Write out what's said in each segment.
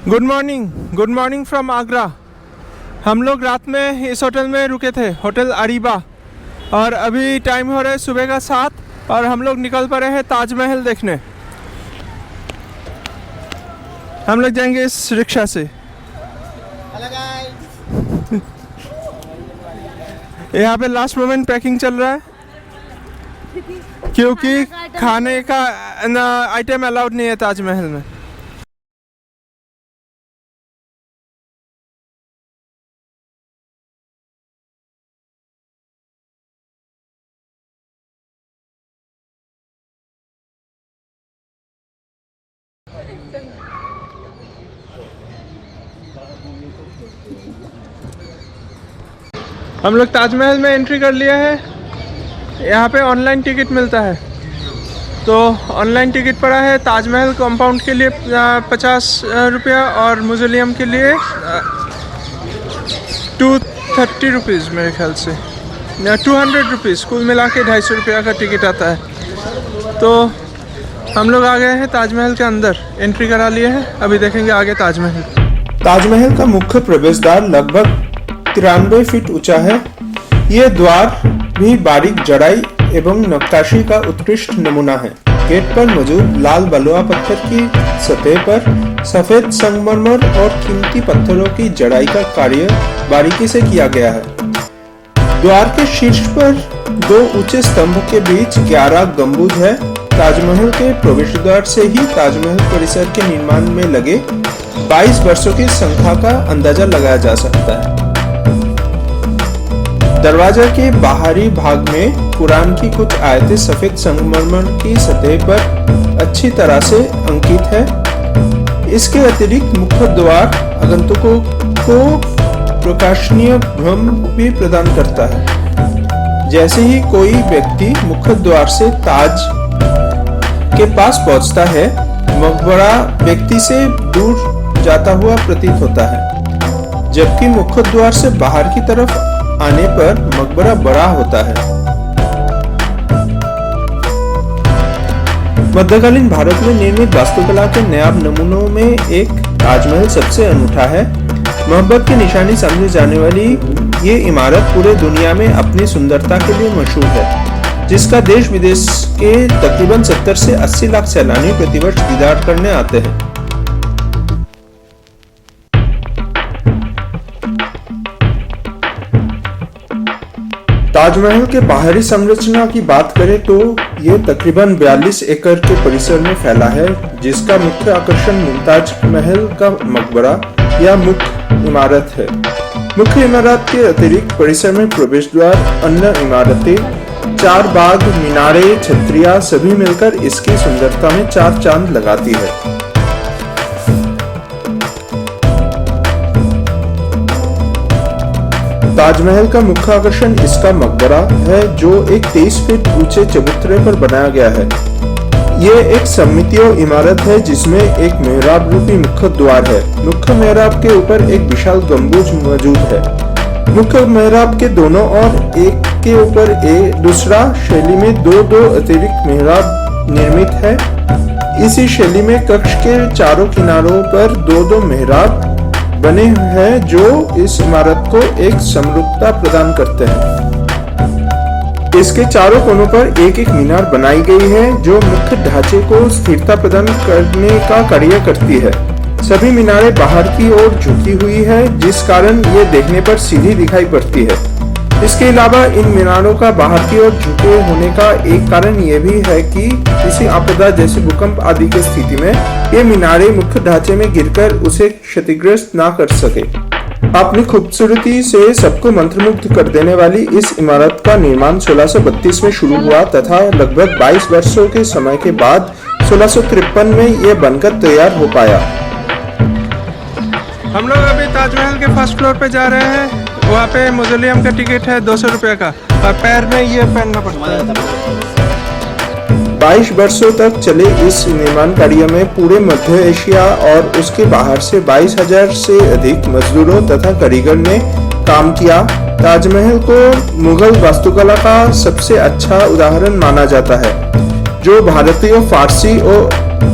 Good morning from Agra. हम लोग रात में इस होटल में रुके थे, होटल अरीबा, और अभी टाइम हो रहा है सुबह का 7 और हम लोग निकल पड़े हैं ताजमहल देखने। हम लोग जाएंगे इस रिक्शा से। यहाँ पे लास्ट मोमेंट पैकिंग चल रहा है क्योंकि खाने का आइटम अलाउड नहीं है ताजमहल में। हम लोग ताजमहल में एंट्री कर लिए हैं। यहाँ पे ऑनलाइन टिकट मिलता है, तो ऑनलाइन टिकट पड़ा है ताजमहल कॉम्पाउंड के लिए 50 रुपया और म्यूजियम के लिए 230 रुपीज़ मेरे ख्याल से, 200 रुपीज़, कुल मिला के 250 रुपया का टिकट आता है। तो हम लोग आ गए हैं ताजमहल के अंदर, एंट्री करा लिए हैं। अभी देखेंगे आगे ताजमहल। ताजमहल का मुख्य प्रवेश द्वार लगभग 93 फीट ऊंचा है। ये द्वार भी बारीक जड़ाई एवं नक्काशी का उत्कृष्ट नमूना है। गेट पर मौजूद लाल बलुआ पत्थर की सतह पर सफेद संगमरमर और कीमती पत्थरों की जड़ाई का कार्य बारीकी से किया गया है। द्वार के शीर्ष पर 2 ऊंचे स्तंभ के बीच 11 गंबुज है। ताजमहल के प्रवेश द्वार से ही ताजमहल परिसर के निर्माण में लगे 22 वर्षों की संख्या का अंदाजा लगाया जा सकता है। दरवाजा के बाहरी भाग में कुरान की कुछ आयतें सफेद संगमरमर की सतह पर अच्छी तरह से अंकित है। इसके अतिरिक्त मुख्य द्वार आगंतुकों को प्रकाशनीय भ्रम भी प्रदान करता है। जैसे ही कोई व्यक्ति मुख्य द्वार से ताज के पास पहुंचता है, मकबरा व्यक्ति से दूर जाता हुआ प्रतीत होता है, जबकि मुख्य द्वार से बाहर की तरफ आने पर मकबरा बड़ा होता है। मध्यकालीन भारत में निर्मित वास्तुकला के नायाब नमूनों में एक ताजमहल सबसे अनूठा है। मोहब्बत की निशानी समझी जाने वाली ये इमारत पूरे दुनिया में अपनी सुंदरता के लिए मशहूर है, जिसका देश विदेश के तकरीबन 70 से 80 लाख सैलानी प्रतिवर्ष दीदार करने आते हैं। ताजमहल के बाहरी संरचना की बात करें तो ये तकरीबन 42 एकड़ के परिसर में फैला है, जिसका मुख्य आकर्षण मुमताज महल का मकबरा या मुख्य इमारत है। मुख्य इमारत के अतिरिक्त परिसर में प्रवेश द्वार, अन्य इमारतें, 4 बाग, मीनारे, छतरियां सभी मिलकर इसकी सुंदरता में 4 चांद लगाती है। ताजमहल का मुख्य आकर्षण इसका मकबरा है, जो एक 23 फीट ऊंचे चबूतरे पर बनाया गया है। ये एक सममितीय इमारत है जिसमें एक मेहराब रूपी मुख्य द्वार है। मुख्य मेहराब के ऊपर एक विशाल गंबुज मौजूद है। मुख्य मेहराब के दोनों ओर एक के ऊपर दूसरा शैली में 2-2 अतिरिक्त मेहराब निर्मित है। इसी शैली में कक्ष के चारों किनारों पर 2-2 मेहराब बने हैं, जो इस इमारत को एक समरूपता प्रदान करते हैं। इसके चारों कोनों पर एक एक मीनार बनाई गई है, जो मुख्य ढांचे को स्थिरता प्रदान करने का कार्य करती है। सभी मीनारें बाहर की ओर झुकी हुई है, जिस कारण ये देखने पर सीधी दिखाई पड़ती है। इसके अलावा इन मीनारों का बाहर की ओर झुके होने का एक कारण ये भी है कि किसी आपदा जैसे भूकंप आदि की स्थिति में ये मीनारें मुख्य ढांचे में गिरकर उसे क्षतिग्रस्त ना कर सके। अपनी खूबसूरती से सबको मंत्रमुग्ध कर देने वाली इस इमारत का निर्माण 1632 में शुरू हुआ तथा लगभग 22 वर्षों के समय के बाद 1653 में यह बनकर तैयार हो पाया। हम लोग अभी ताजमहल के फर्स्ट फ्लोर पे जा रहे हैं। वहाँ पे म्यूजियम का टिकट है 200 रुपये का और पैर में ये पहनना पड़ता है। 22 वर्षों तक चले इस निर्माण कार्य में पूरे मध्य एशिया और उसके बाहर से 22,000 से अधिक मजदूरों तथा कारीगर ने काम किया। ताजमहल को मुगल वास्तुकला का सबसे अच्छा उदाहरण माना जाता है, जो भारतीय, फारसी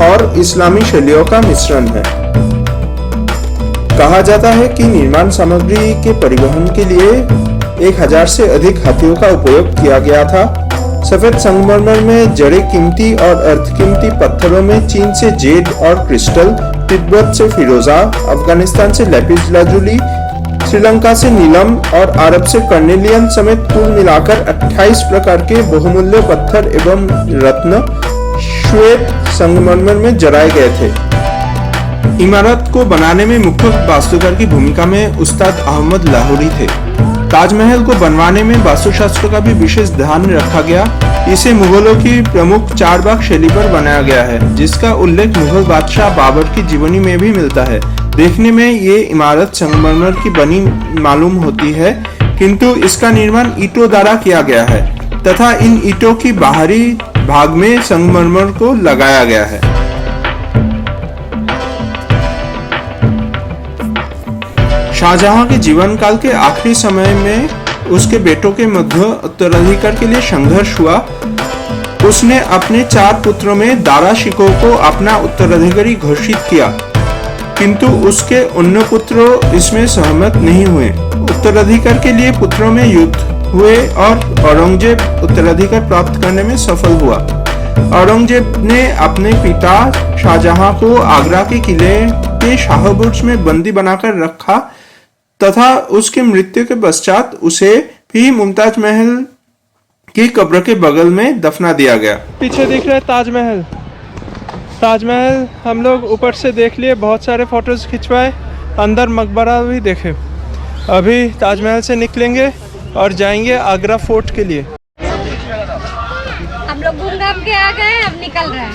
और इस्लामी शैलियों का मिश्रण है। कहा जाता है कि निर्माण सामग्री के परिवहन के लिए 1000 से अधिक हाथियों का उपयोग किया गया था। सफेद संगमरमर में जड़े कीमती और अर्धकीमती पत्थरों में चीन से जेड और क्रिस्टल, तिब्बत से फिरोजा, अफगानिस्तान से लैपिस लाजुली, श्रीलंका से नीलम और अरब से कर्नेलियन समेत कुल मिलाकर 28 प्रकार के बहुमूल्य पत्थर एवं रत्न श्वेत संगमरमर में जराए गए थे। इमारत को बनाने में मुख्य वास्तुकार की भूमिका में उस्ताद अहमद लाहौरी थे। ताजमहल को बनवाने में वास्तुशास्त्र का भी विशेष ध्यान रखा गया। इसे मुगलों की प्रमुख चारबाग शैली पर बनाया गया है, जिसका उल्लेख मुगल बादशाह बाबर की जीवनी में भी मिलता है। देखने में ये इमारत संगमरमर की बनी मालूम होती है, किंतु इसका निर्माण ईंटों द्वारा किया गया है तथा इन ईंटों की बाहरी भाग में संगमरमर को लगाया गया है। शाहजहां के जीवन काल के आखिरी समय में उसके बेटों के मध्य उत्तराधिकार के लिए संघर्ष हुआ। उसने अपने 4 पुत्रों में दारा शिकोह को अपना उत्तराधिकारी घोषित किया, किंतु उसके अन्य पुत्र इसमें सहमत नहीं हुए। उत्तराधिकार के लिए पुत्रों में युद्ध हुए और औरंगजेब उत्तराधिकार प्राप्त करने में सफल हुआ। औरंगजेब ने अपने पिता शाहजहां को आगरा के किले के शाहबुर्ज में बंदी बनाकर रखा तथा उसकी मृत्यु के पश्चात उसे भी मुमताज महल की कब्र के बगल में दफना दिया गया। पीछे दिख रहा है ताजमहल। ताजमहल हम लोग ऊपर से देख लिए, बहुत सारे फोटोज खिंचवाए, अंदर मकबरा भी देखे। अभी ताजमहल से निकलेंगे और जाएंगे आगरा फोर्ट के लिए। हम लोग घूम घाम के आ गए, अब निकल रहे हैं।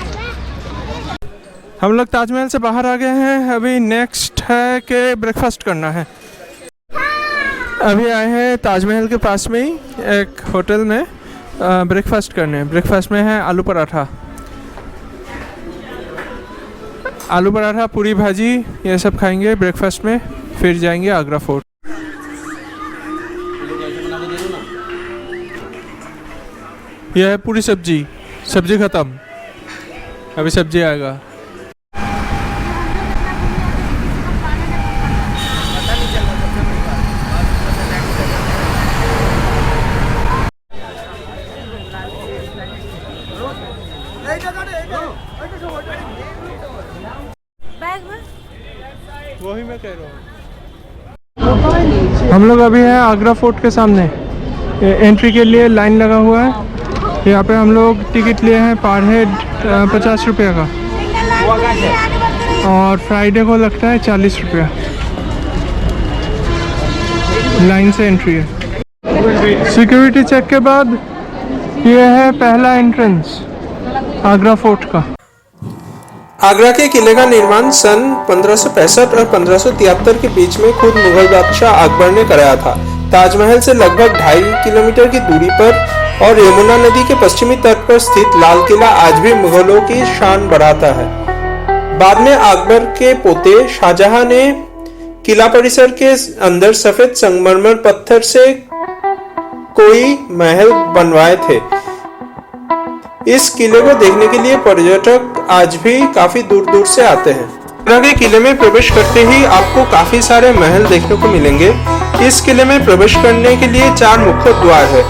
हम लोग ताजमहल से बाहर आ गए हैं। अभी नेक्स्ट है कि ब्रेकफास्ट करना है। अभी आए हैं ताजमहल के पास में ही एक होटल में ब्रेकफास्ट करने। ब्रेकफास्ट में है आलू पराठा, पूरी भाजी, ये सब खाएंगे ब्रेकफास्ट में, फिर जाएंगे आगरा फोर्ट। यह है पूरी सब्जी खत्म, अभी सब्जी आएगा। वही मैं कह रहा हूँ। हम लोग अभी हैं आगरा फोर्ट के सामने। एंट्री के लिए लाइन लगा हुआ है। यहाँ पे हम लोग टिकट लिए हैं पर हेड 50 रुपये का, और फ्राइडे को लगता है 40 रुपया। लाइन से एंट्री है। सिक्योरिटी चेक के बाद ये है पहला एंट्रेंस आगरा फोर्ट का। आगरा के किले का निर्माण सन 1565 और 1573 के बीच में खुद मुगल बादशाह अकबर ने कराया था। ताजमहल से लगभग 2.5 किलोमीटर की दूरी पर और यमुना नदी के पश्चिमी तट पर स्थित लाल किला आज भी मुगलों की शान बढ़ाता है। बाद में अकबर के पोते शाहजहां ने किला परिसर के अंदर सफेद संगमरमर पत्थर से कोई महल बनवाए थे। इस किले को देखने के लिए पर्यटक आज भी काफी दूर दूर से आते हैं। आगरा के किले में प्रवेश करते ही आपको काफी सारे महल देखने को मिलेंगे। इस किले में प्रवेश करने के लिए 4 मुख्य द्वार है।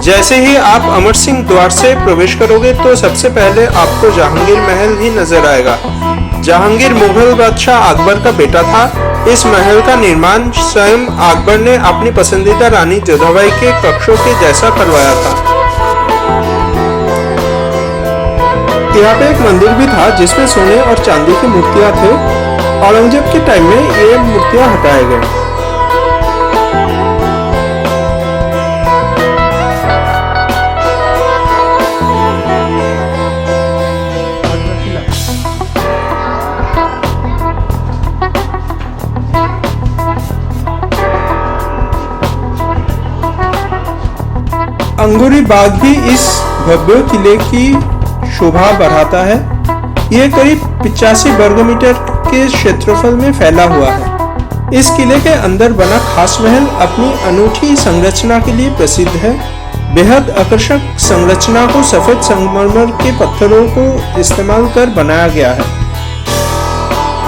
जैसे ही आप अमर सिंह द्वार से प्रवेश करोगे तो सबसे पहले आपको जहांगीर महल ही नजर आएगा। जहांगीर मुगल बादशाह अकबर का बेटा था। इस महल का निर्माण स्वयं अकबर ने अपनी पसंदीदा रानी जोधाबाई के कक्षों के जैसा करवाया था। यहाँ पे एक मंदिर भी था जिसमें सोने और चांदी की मूर्तियां थे। औरंगजेब के टाइम में ये मूर्तियां हटाए गए। अंगूरी बाग भी इस भव्य किले की शोभा बढ़ाता है। यह करीब 85 वर्ग मीटर के क्षेत्रफल में फैला हुआ है। इस किले के अंदर बना खास महल अपनी अनूठी संरचना के लिए प्रसिद्ध है। बेहद आकर्षक संरचना को सफेद संगमरमर के पत्थरों को इस्तेमाल कर बनाया गया है।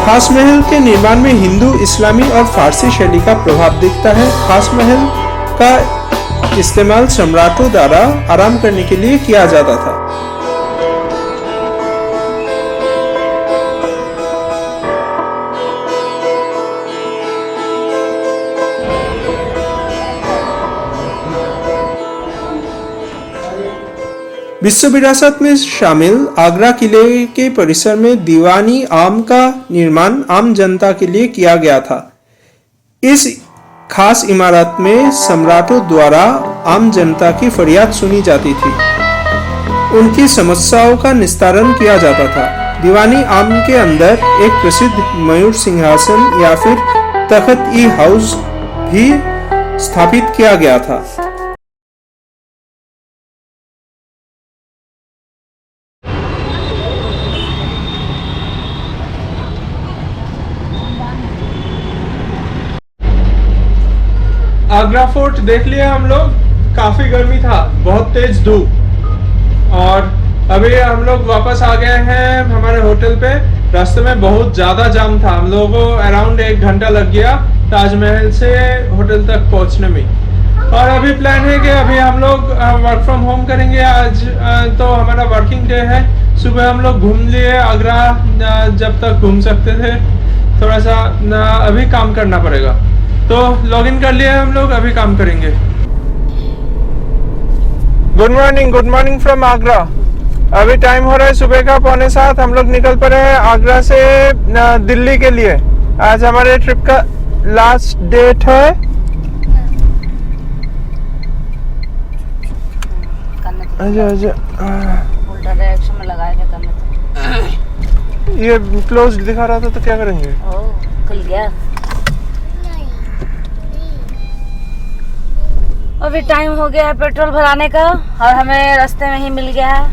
खास महल के निर्माण में हिंदू, इस्लामी और फारसी शैली का प्रभाव दिखता है। खास महल का इस्तेमाल सम्राटों द्वारा आराम करने के लिए किया जाता था। विश्व विरासत में शामिल आगरा किले के परिसर में दीवानी आम का निर्माण आम जनता के लिए किया गया था। इस खास इमारत में सम्राटों द्वारा आम जनता की फरियाद सुनी जाती थी, उनकी समस्याओं का निस्तारण किया जाता था। दीवानी आम के अंदर एक प्रसिद्ध मयूर सिंहासन या फिर तख्त-ई-हाउस भी स्थापित किया गया था। आगरा फोर्ट देख लिया हम लोग। काफी गर्मी था, बहुत तेज धूप, और अभी हम लोग वापस आ गए हैं हमारे होटल पे। रास्ते में बहुत ज्यादा जाम था, हम लोगों को अराउंड 1 घंटा लग गया ताजमहल से होटल तक पहुंचने में। और अभी प्लान है कि अभी हम लोग वर्क फ्रॉम होम करेंगे। आज तो हमारा वर्किंग डे है। सुबह हम लोग घूम लिए आगरा, जब तक घूम सकते थे। थोड़ा सा अभी काम करना पड़ेगा, तो लॉगिन कर लिया हम लोग, अभी काम करेंगे। Good morning from Agra. अभी टाइम हो रहा है सुबह का 6:45। हम लोग निकल पड़े हैं आगरा से दिल्ली के लिए। आज हमारे ट्रिप का लास्ट डेट है। उल्टा डायरेक्शन में लगाए थे करने तो। ये क्लोज दिखा रहा था, तो क्या करेंगे? ओह, खुल गया। अभी टाइम हो गया है पेट्रोल भराने का, और हमें रास्ते में ही मिल गया है।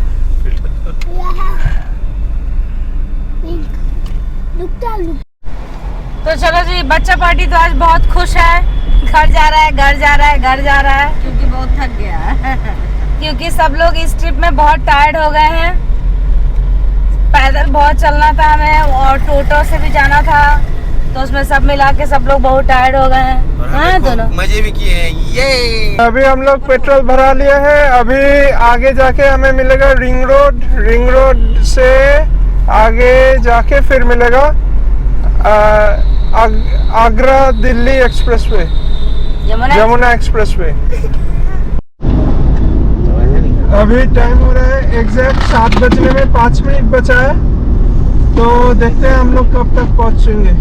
तो चलो जी, बच्चा पार्टी तो आज बहुत खुश है। घर जा रहा है, घर जा रहा है, घर जा रहा है, क्योंकि बहुत थक गया है। क्योंकि सब लोग इस ट्रिप में बहुत टायर्ड हो गए हैं। पैदल बहुत चलना था हमें, और टोटो से भी जाना था, तो उसमें सब मिला के सब लोग बहुत टायर्ड हो गए हैं। हाँ, दोनों मजे भी किए हैं। ये अभी हम लोग पेट्रोल भरा लिए हैं। अभी आगे जाके हमें मिलेगा रिंग रोड। रिंग रोड से आगे जाके फिर मिलेगा आगरा दिल्ली एक्सप्रेसवे, यमुना एक्सप्रेसवे। अभी टाइम हो रहा है एग्जैक्ट 7 बजने में 5 मिनट बचा है, तो देखते हैं हम लोग कब तक पहुंचेंगे।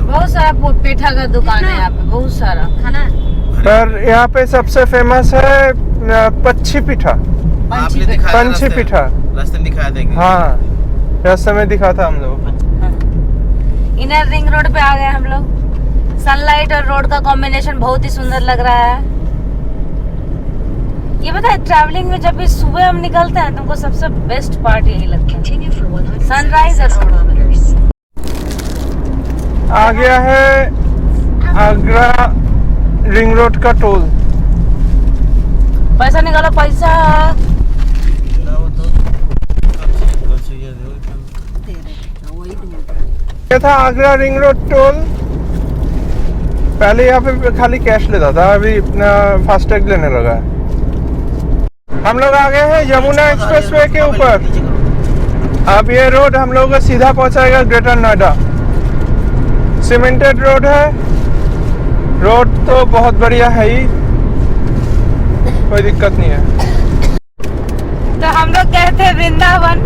बहुत सारा पेठा का दुकान है यहाँ पे, बहुत सारा खाना। पर यहाँ पे सबसे फेमस है पच्छी पीठा। आपने दिखाया पंछी पीठा रास्ते में दिखाया था। हाँ, रास्ते में दिखा था हम लोग। इनर रिंग रोड पे आ गए हम लोग। सनलाइट और रोड का कॉम्बिनेशन बहुत ही सुंदर लग रहा है। ये पता है, ट्रैवलिंग में जब भी सुबह हम निकलते हैं, तुमको सबसे बेस्ट पार्ट यही लगता है, सनराइज और रोड। आ गया है आगरा रिंग रोड का टोल। पैसा निकालो, पैसा। ये था आगरा रिंग रोड टोल। पहले यहाँ पे खाली कैश लेता था, अभी फास्टैग लेने लगा है। हम लोग आ गए हैं यमुना एक्सप्रेसवे के ऊपर। अब ये रोड हम लोगों को सीधा पहुंचाएगा ग्रेटर नोएडा। सीमेंटेड रोड है। रोड तो बहुत बढ़िया है ही, कोई दिक्कत नहीं है। तो हम लोग गए थे वृंदावन।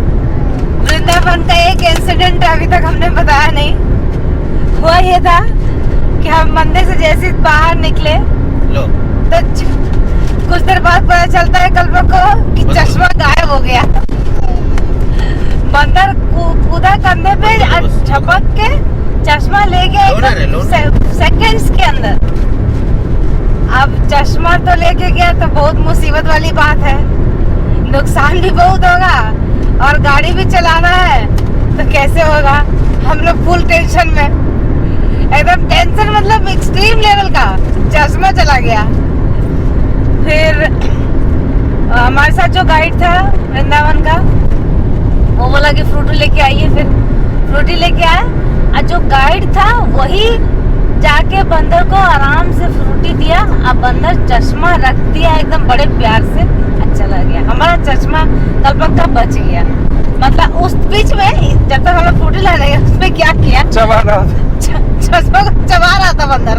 वृंदावन का एक इंसिडेंट अभी तक हमने बताया नहीं। हुआ ये था कि हम मंदिर से जैसे बाहर निकले, तो कुछ देर बाद पता चलता है कल्पना को कि चश्मा गायब हो गया। बंदर कूदा कंधे पे, झपक के चश्मा ले गया सेकंड्स के अंदर। अब चश्मा तो लेके गया तो बहुत मुसीबत वाली बात है, नुकसान भी बहुत होगा, और गाड़ी भी चलाना है तो कैसे होगा। हम लोग फुल टेंशन में, एकदम टेंशन मतलब एक्सट्रीम लेवल का। चश्मा चला गया। फिर हमारे साथ जो गाइड था वृंदावन का, वो बोला कि फ्रूटी लेके आइए। फिर फ्रूटी लेके आया और जो गाइड था वही जाके बंदर को आराम से फ्रूटी दिया। अब बंदर चश्मा रख दिया एकदम बड़े प्यार से, अच्छा लग गया। हमारा चश्मा कल्पक का बच गया। मतलब उस बीच में जब तक हम लोग फ्रूटी ला रहे हैं उसमें क्या किया, चबा रहा था। चश्मा को चबा रहा था बंदर।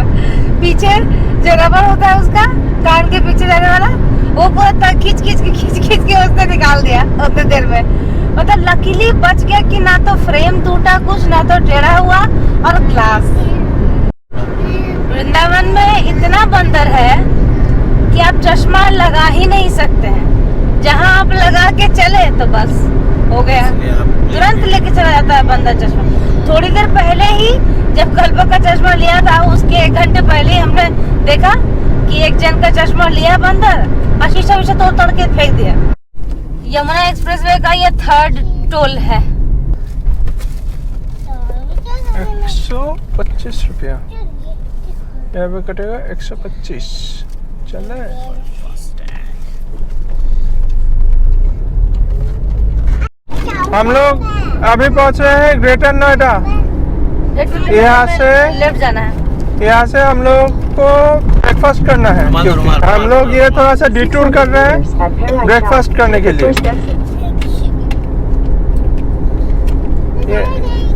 पीछे जो रबर होता है उसका कान के पीछे रहने वाला, वो पूरा खींच खींच के उसने निकाल दिया उतने देर में। मतलब लकीली बच गया कि ना तो फ्रेम टूटा कुछ, ना तो टेढ़ा हुआ और ग्लास। वृंदावन में इतना बंदर है कि आप चश्मा लगा ही नहीं सकते हैं। जहां आप लगा के चले तो बस हो गया, तुरंत लेके चला जाता है बंदर चश्मा। थोड़ी देर पहले ही जब कल्पक का चश्मा लिया था, उसके 1 घंटे पहले ही हमने देखा कि एक जन का चश्मा लिया बंदर और शीशा विशा तोड़ के फेंक दिया। यमुना एक्सप्रेसवे का ये 3rd टोल है। 125 रुपया यहाँ पे कटेगा, 125। चले हम लोग अभी पहुंच रहे हैं ग्रेटर नोएडा। यहाँ से लेफ्ट जाना है। यहाँ से हम लोग को ब्रेकफास्ट करना है, क्योंकि हम लोग ये थोड़ा सा डिटूर कर रहे हैं ब्रेकफास्ट करने के लिए।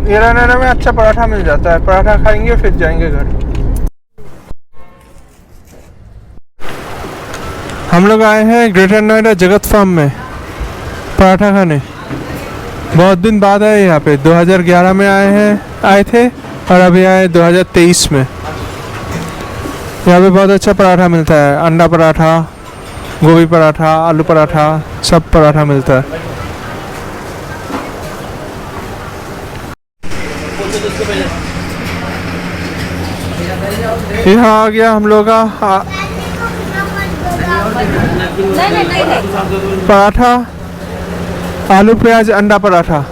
ये नोएडा में अच्छा पराठा मिल जाता है, पराठा खाएंगे फिर जाएंगे घर। हम लोग आए हैं ग्रेटर नोएडा जगत फार्म में पराठा खाने। बहुत दिन बाद आए यहाँ पे, 2011 में आए थे और अभी आए 2023 में। यहाँ पे बहुत अच्छा पराठा मिलता है, अंडा पराठा, गोभी पराठा, आलू पराठा, सब पराठा मिलता है। यहाँ आ गया हम लोग का पराठा, आलू प्याज अंडा पराठा।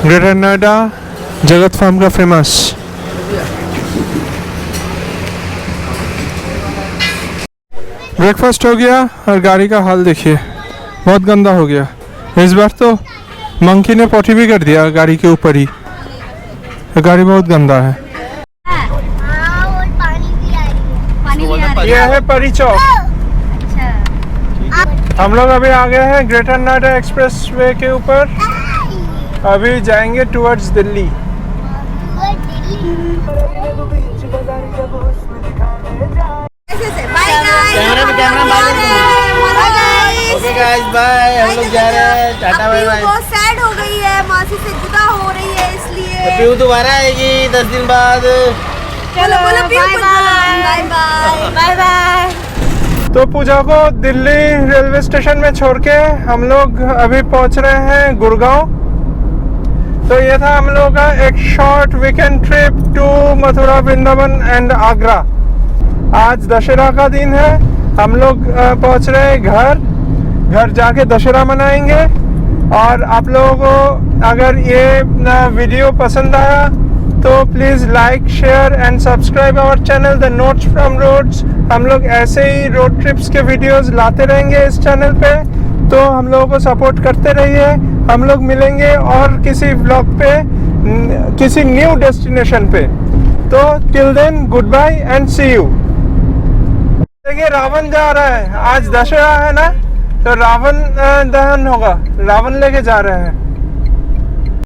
ग्रेटर नोएडा जगत फार्म का फेमस। ब्रेकफास्ट हो गया और गाड़ी का हाल देखिए, बहुत गंदा हो गया। इस बार तो मंकी ने पॉटी भी कर दिया गाड़ी के ऊपर ही। गाड़ी बहुत गंदा है। ये है परी चौक। हम लोग अभी आ गए हैं ग्रेटर नोएडा एक्सप्रेसवे के ऊपर। अभी जाएंगे टुवर्ड्स दिल्ली। बाय। हम लोग जा रहे हैं, टाटा बाय बाय। बहुत सैड हो गई है, मासी से जुदा हो रही है, इसलिए पीहू दोबारा आएगी 10 दिन बाद। चलो बोलो बाय बाय बाय बाय। तो पूजा को दिल्ली रेलवे स्टेशन में छोड़ के हम लोग अभी पहुंच रहे हैं गुड़गांव। तो ये था हम लोग का एक short weekend trip to Mathura, Vrindavan and Agra. आज दशहरा का दिन है। हम लोग पहुंच रहे हैं घर जाके दशहरा मनाएंगे। और आप लोगों को अगर ये वीडियो पसंद आया तो please like, share and subscribe our channel the notes from roads. हम लोग ऐसे ही रोड ट्रिप्स के वीडियोस लाते रहेंगे इस चैनल पे, तो हम लोगों को सपोर्ट करते रहिए। हम लोग मिलेंगे और किसी व्लॉग पे, किसी न्यू डेस्टिनेशन पे। तो till then good bye and see you. देखिए रावण जा रहा है, आज दशहरा है ना, तो रावण दहन होगा, रावण लेके जा रहे हैं।